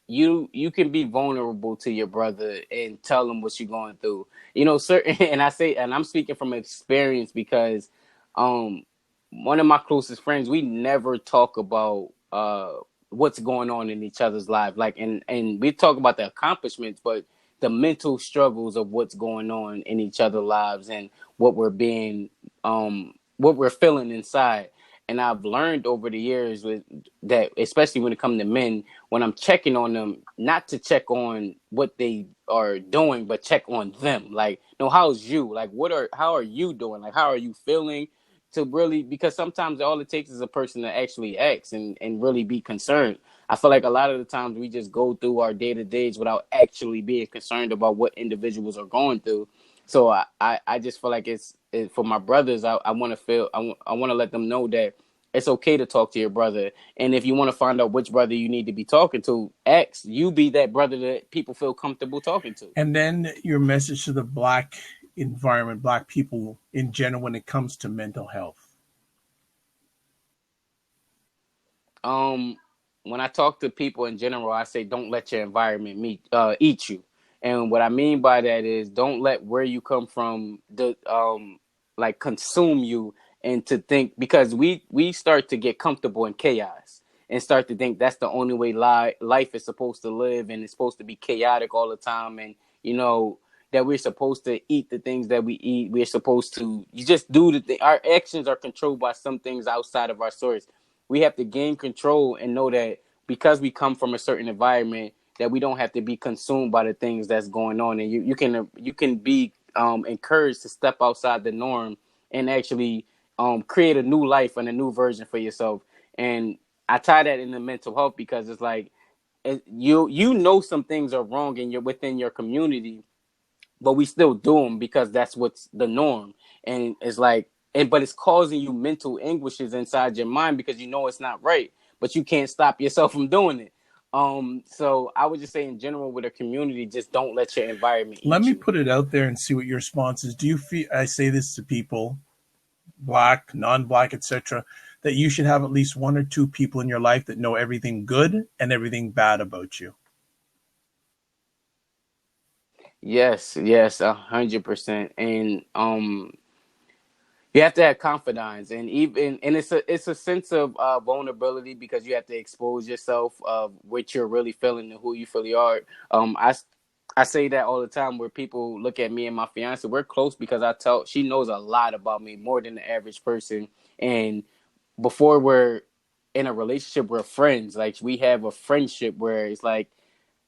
you can be vulnerable to your brother and tell him what you're going through. You know, certain and I say and I'm speaking from experience because um one of my closest friends, we never talk about what's going on in each other's life. Like and we talk about the accomplishments, but the mental struggles of what's going on in each other's lives and what we're being what we're feeling inside. And I've learned over the years with that, especially when it comes to men, when I'm checking on them, not to check on what they are doing, but check on them. Like, no, how's you? Like, how are you doing? Like, how are you feeling? To really, because sometimes all it takes is a person to actually ask and really be concerned. I feel like a lot of the times we just go through our day to days without actually being concerned about what individuals are going through. So I just feel like for my brothers, I want to I want to let them know that it's okay to talk to your brother. And if you want to find out which brother you need to be talking to, you be that brother that people feel comfortable talking to. And then your message to the Black environment, Black people in general, when it comes to mental health. Um, when I talk to people in general, I say don't let your environment eat you. And what I mean by that is don't let where you come from like consume you, and to think, because we start to get comfortable in chaos and start to think that's the only way life is supposed to live, and it's supposed to be chaotic all the time, and you know that we're supposed to eat the things that we eat. We're supposed to you just do the thing. Our actions are controlled by some things outside of our source. We have to gain control and know that because we come from a certain environment, that we don't have to be consumed by the things that's going on, and you can be encouraged to step outside the norm and actually create a new life and a new version for yourself. And I tie that into mental health because it's like you know some things are wrong in your within your community, but we still do them because that's what's the norm. And it's like, but it's causing you mental anguishes inside your mind because you know it's not right, but you can't stop yourself from doing it. So I would just say in general with a community, just don't let your environment Let eat me you. put it out there and see what your response is. Do you feel, I say this to people, Black, non-Black, etc., that you should have at least one or two people in your life that know everything good and everything bad about you? Yes, 100%. And you have to have confidence, and even and it's a sense of vulnerability because you have to expose yourself of what you're really feeling and who you really are. I say that all the time where people look at me and my fiance, we're close because she knows a lot about me, more than the average person. And before we're in a relationship, we're friends. Like we have a friendship where it's like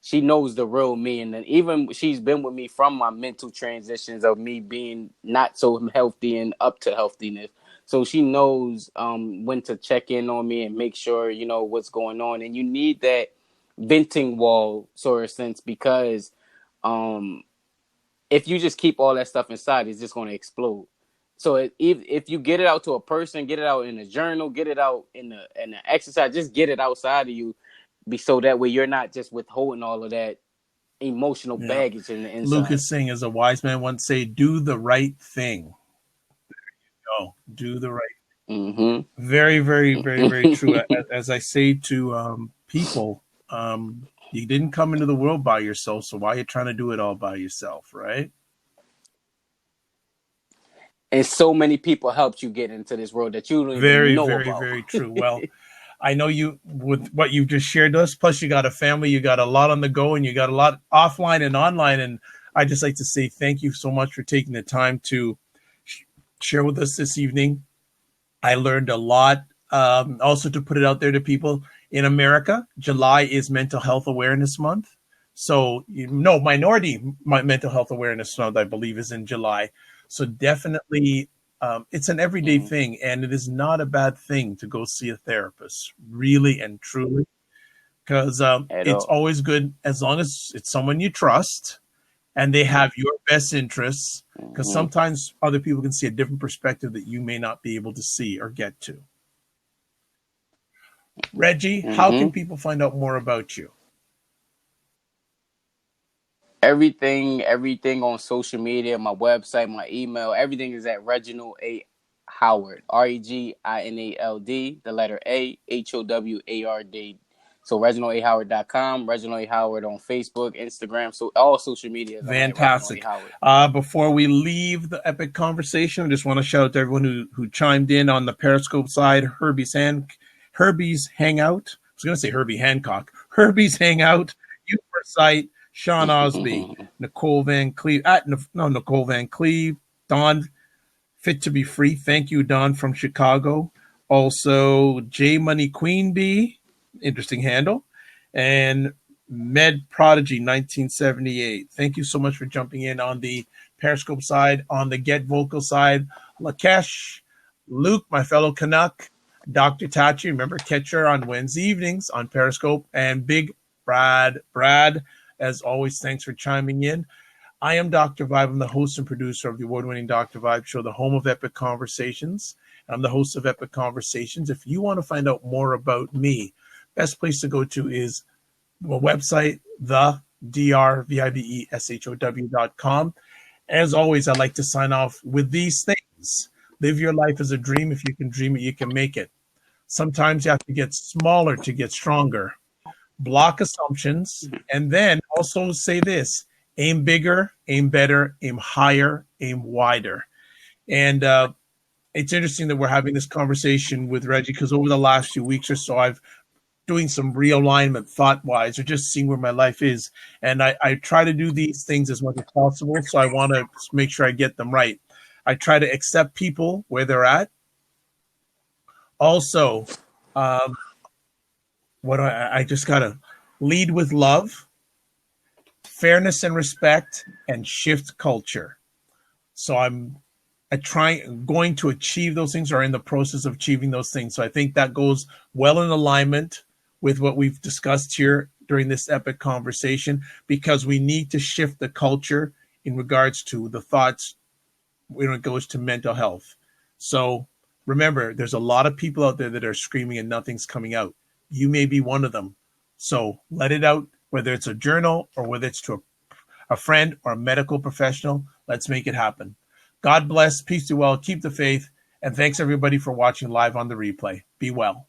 she knows the real me, and then even she's been with me from my mental transitions of me being not so healthy and up to healthiness. So she knows when to check in on me and make sure you know what's going on. And you need that venting wall, sort of sense, because um, if you just keep all that stuff inside, it's just going to explode. So if you get it out to a person, get it out in a journal, get it out in the exercise, just get it outside of you, be so that way you're not just withholding all of that emotional Yeah. baggage in the inside. Lucas Singh, as a wise man once say, do the right thing. Oh, do the right. Mm-hmm. Very, very, very, very true. As I say to people, you didn't come into the world by yourself, so why are you trying to do it all by yourself, right? And so many people helped you get into this world that you don't even Very, know very, about. very true. Well, I know you with what you've just shared to us. Plus, you got a family, you got a lot on the go, and you got a lot offline and online. And I just like to say thank you so much for taking the time to share with us this evening. I learned a lot. Also, to put it out there to people in America, July is Mental Health Awareness Month. So, Minority Mental Health Awareness Month, I believe, is in July. So, definitely, it's an everyday Mm-hmm. thing, and it is not a bad thing to go see a therapist, really and truly, because At it's all. always good as long as it's someone you trust and they have your best interests, because Mm-hmm. sometimes other people can see a different perspective that you may not be able to see or get to. Reggie, how can Mm-hmm. people find out more about you? Everything on social media, my website, my email, everything is at Reginald A. Howard. REGINALD, the letter A, HOWARD. So ReginaldAHoward.com, Reginald A. Howard on Facebook, Instagram, so all social medias. I'm at Reginald A. Fantastic. Howard. Before we leave the epic conversation, I just want to shout out to everyone who chimed in on the Periscope side. Herbie's Hangout. I was going to say Herbie Hancock. Herbie's Hangout. You Foresight. Sean Osby. Nicole Van Cleve. Nicole Van Cleve. Don Fit to be Free. Thank you, Don from Chicago. Also, J Money Queen Bee. Interesting handle. And Med Prodigy 1978. Thank you so much for jumping in on the Periscope side. On the Get Vocal side, Lakesh, Luke, my fellow Canuck, Dr. Tachi, remember, catch her on Wednesday evenings on Periscope, and Big Brad. Brad, as always, thanks for chiming in. I am Dr. Vibe. I'm the host and producer of the award-winning Dr. Vibe show, the home of Epic Conversations. I'm the host of Epic Conversations. If you want to find out more about me, best place to go to is my website, the drvibeshow.com. As always, I like to sign off with these things. Live your life as a dream. If you can dream it, you can make it. Sometimes you have to get smaller to get stronger. Block assumptions. And then also say this: aim bigger, aim better, aim higher, aim wider. And it's interesting that we're having this conversation with Reggie, because over the last few weeks or so, I've doing some realignment thought-wise, or just seeing where my life is. And I try to do these things as much as possible, so I want to make sure I get them right. I try to accept people where they're at. Also, I just got to lead with love, fairness and respect, and shift culture. So I'm going to achieve those things, or in the process of achieving those things. So I think that goes well in alignment with what we've discussed here during this epic conversation, because we need to shift the culture in regards to the thoughts when it goes to mental health. So remember, there's a lot of people out there that are screaming and nothing's coming out. You may be one of them. So let it out, whether it's a journal or whether it's to a friend or a medical professional. Let's make it happen. God bless, peace, do well, keep the faith, and thanks everybody for watching live on the replay. Be well.